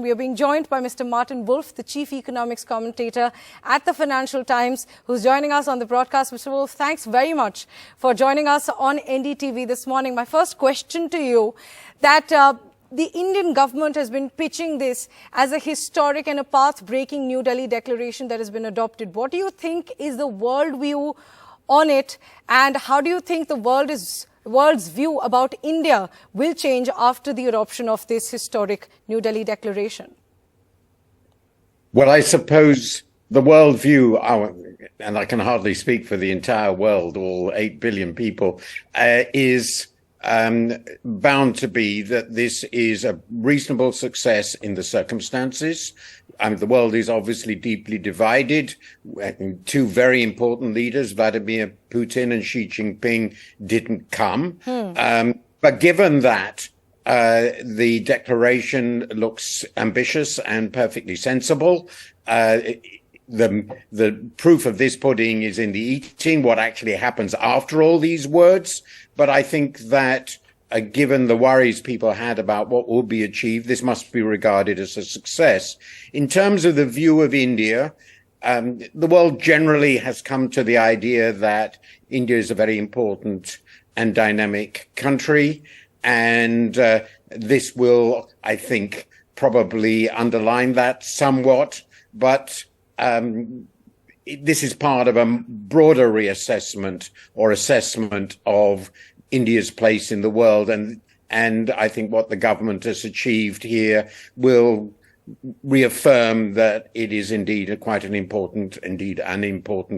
We are being joined by Mr. Martin Wolf, the Chief Economics Commentator at the Financial Times, who's joining us on the broadcast. Mr. Wolf, thanks very much for joining us on NDTV this morning. My first question to you, that the Indian government has been pitching this as a historic and a path-breaking New Delhi declaration that has been adopted. What do you think is the worldview on it, and how do you think the world's view about India will change after the adoption of this historic New Delhi declaration? Well, I suppose the worldview, and I can hardly speak for the entire world, all 8 billion people, is bound to be that this is a reasonable success in the circumstances. The world is obviously deeply divided. Two very important leaders, Vladimir Putin and Xi Jinping, didn't come. But given that, the declaration looks ambitious and perfectly sensible. The proof of this pudding is in the eating, what actually happens after all these words. But I think that given the worries people had about what will be achieved, this must be regarded as a success. In terms of the view of India, the world generally has come to the idea that India is a very important and dynamic country. And this will, I think, probably underline that somewhat. But this is part of a broader reassessment or assessment of India's place in the world. And I think what the government has achieved here will reaffirm that it is indeed quite an important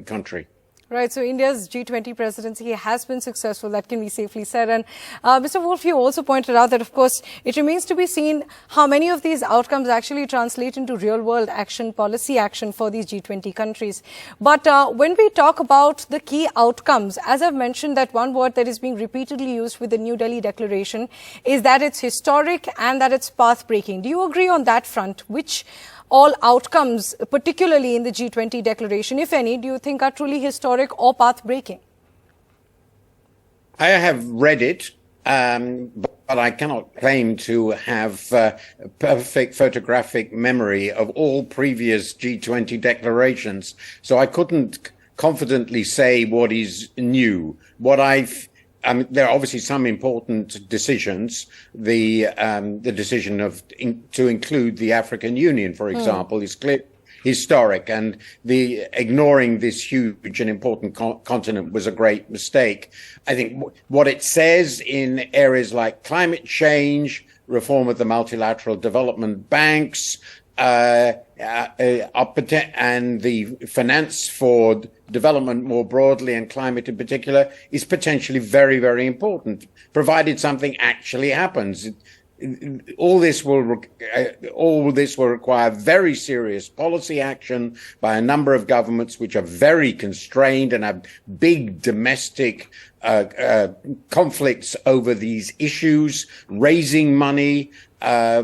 country. Right. So India's G20 presidency has been successful. That can be safely said. And Mr. Wolf, you also pointed out that, of course, it remains to be seen how many of these outcomes actually translate into real world action, policy action for these G20 countries. But when we talk about the key outcomes, as I've mentioned, that one word that is being repeatedly used with the New Delhi declaration is that it's historic and that it's path breaking. Do you agree on that front? Which all outcomes, particularly in the G20 declaration, if any, do you think are truly historic or path-breaking? I have read it, but I cannot claim to have a perfect photographic memory of all previous G20 declarations. So I couldn't confidently say what is new. There are obviously some important decisions. The decision to include the African Union, for example, is clear, historic, and ignoring this huge and important continent was a great mistake. I think what it says in areas like climate change, reform of the multilateral development banks, and the finance for development more broadly and climate in particular is potentially very, very important, provided something actually happens. All this will require very serious policy action by a number of governments which are very constrained and have big domestic conflicts over these issues, raising money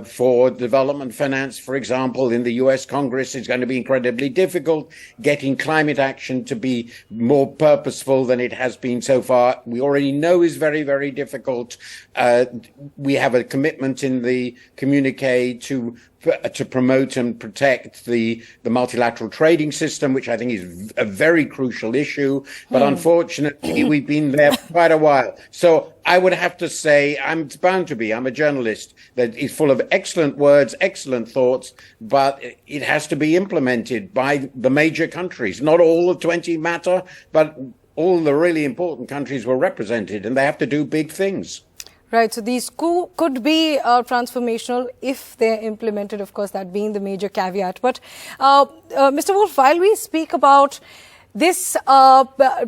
for development finance, for example, in the US Congress is going to be incredibly difficult. Getting climate action to be more purposeful than it has been so far, we already know is very, very difficult. We have a commitment in the communiqué to promote and protect the multilateral trading system, which I think is a very crucial issue. But unfortunately, we've been there for quite a while. So I would have to say I'm a journalist that is full of excellent words, excellent thoughts, but it has to be implemented by the major countries. Not all the 20 matter, but all the really important countries were represented, and they have to do big things. Right. So these could be transformational if they're implemented, of course, that being the major caveat. But Mr. Wolf, while we speak about this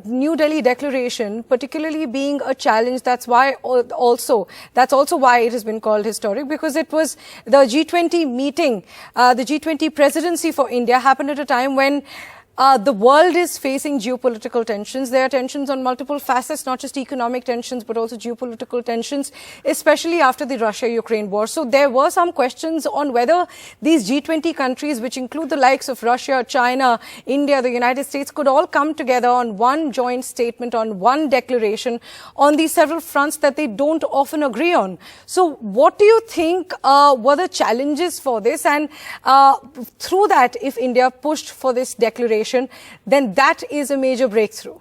New Delhi declaration particularly being a challenge, that's also why it has been called historic, because it was the G20 meeting, the G20 presidency for India happened at a time when the world is facing geopolitical tensions. There are tensions on multiple facets, not just economic tensions, but also geopolitical tensions, especially after the Russia-Ukraine war. So there were some questions on whether these G20 countries, which include the likes of Russia, China, India, the United States, could all come together on one joint statement, on one declaration, on these several fronts that they don't often agree on. So what do you think were the challenges for this? And through that, if India pushed for this declaration, then that is a major breakthrough.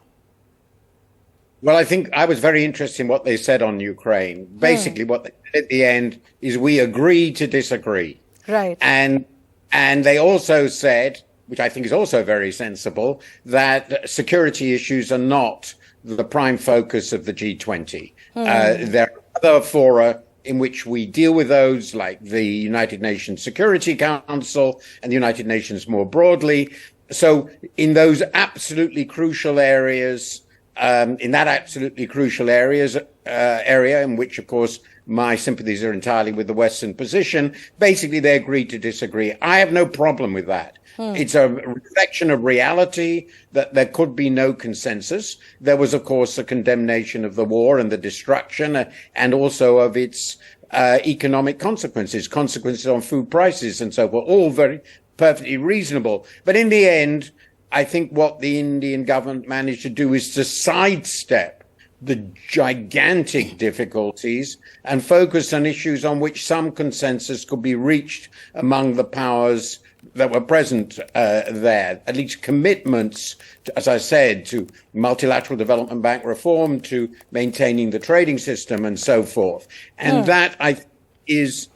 Well, I think I was very interested in what they said on Ukraine. Basically, what they said at the end is we agree to disagree. Right. And they also said, which I think is also very sensible, that security issues are not the prime focus of the G20. There are other fora in which we deal with those, like the United Nations Security Council and the United Nations more broadly. So in those absolutely crucial areas, area in which, of course, my sympathies are entirely with the Western position, basically they agreed to disagree. I have no problem with that. It's a reflection of reality that there could be no consensus. There was, of course, a condemnation of the war and the destruction and also of its economic consequences on food prices and so forth, all very perfectly reasonable. But in the end, I think what the Indian government managed to do is to sidestep the gigantic difficulties and focus on issues on which some consensus could be reached among the powers that were present there, at least commitments, as I said, to multilateral development bank reform, to maintaining the trading system and so forth. And that, I think, is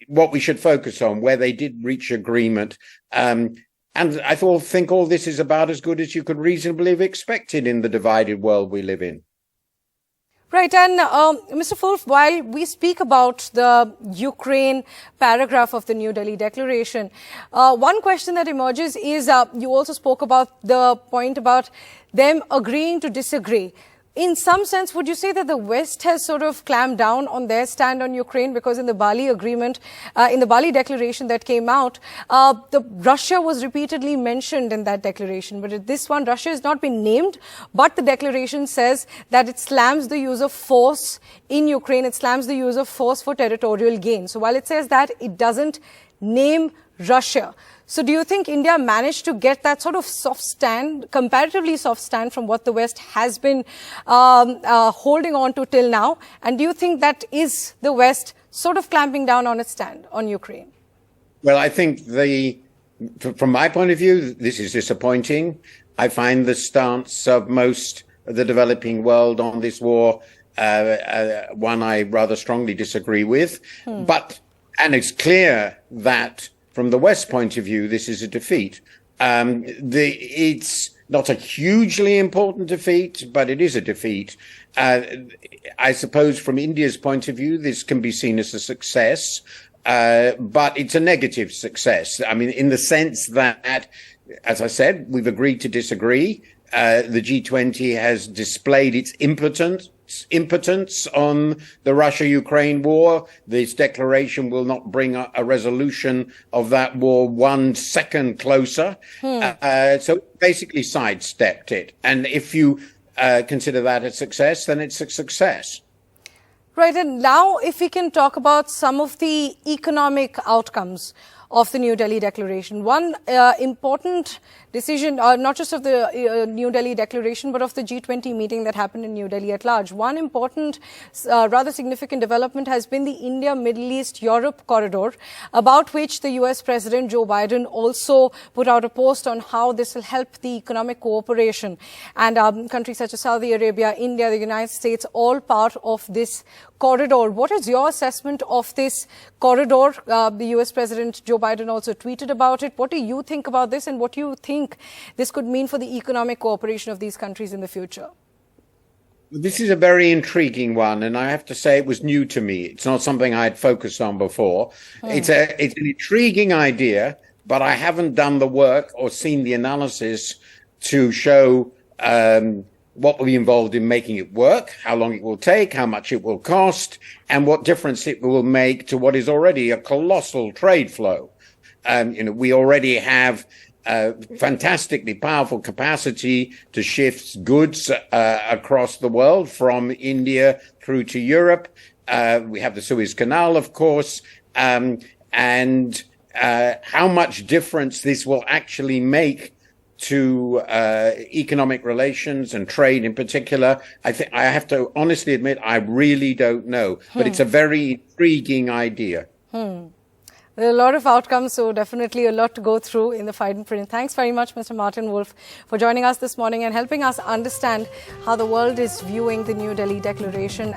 what we should focus on, where they did reach agreement. And I think all this is about as good as you could reasonably have expected in the divided world we live in. Right. And Mr. Fulf, while we speak about the Ukraine paragraph of the New Delhi Declaration, one question that emerges is you also spoke about the point about them agreeing to disagree. In some sense, would you say that the West has sort of clamped down on their stand on Ukraine? Because in the Bali agreement, in the Bali declaration that came out, Russia was repeatedly mentioned in that declaration. But in this one, Russia has not been named. But the declaration says that it slams the use of force in Ukraine. It slams the use of force for territorial gain. So while it says that, it doesn't name Russia. So do you think India managed to get that sort of soft stand, comparatively soft stand from what the West has been holding on to till now? And do you think that is the West sort of clamping down on its stand on Ukraine? Well, I think from my point of view, this is disappointing. I find the stance of most of the developing world on this war one I rather strongly disagree with. And it's clear that from the West point of view, this is a defeat. It's not a hugely important defeat, but it is a defeat. I suppose from India's point of view, this can be seen as a success, but it's a negative success. I mean, in the sense that, as I said, we've agreed to disagree. The G20 has displayed its impotence on the Russia-Ukraine war. This declaration will not bring a resolution of that war 1 second closer. So basically sidestepped it. And if you consider that a success, then it's a success. Right. And now if we can talk about some of the economic outcomes of the New Delhi Declaration. One important decision, not just of the New Delhi Declaration, but of the G20 meeting that happened in New Delhi at large. One important, rather significant development has been the India-Middle East-Europe corridor, about which the US President Joe Biden also put out a post on how this will help the economic cooperation. And countries such as Saudi Arabia, India, the United States, all part of this corridor. What is your assessment of this corridor? The US President Joe Biden also tweeted about it. What do you think about this, and what do you think this could mean for the economic cooperation of these countries in the future? This is a very intriguing one, and I have to say it was new to me. It's not something I'd focused on before. It's an intriguing idea, but I haven't done the work or seen the analysis to show what will be involved in making it work, how long it will take, how much it will cost, and what difference it will make to what is already a colossal trade flow. We already have fantastically powerful capacity to shift goods across the world from India through to Europe. We have the Suez Canal, of course, and how much difference this will actually make to economic relations and trade in particular, I have to honestly admit, I really don't know. But it's a very intriguing idea. There are a lot of outcomes, so definitely a lot to go through in the fine print. Thanks very much, Mr. Martin Wolf, for joining us this morning and helping us understand how the world is viewing the New Delhi Declaration.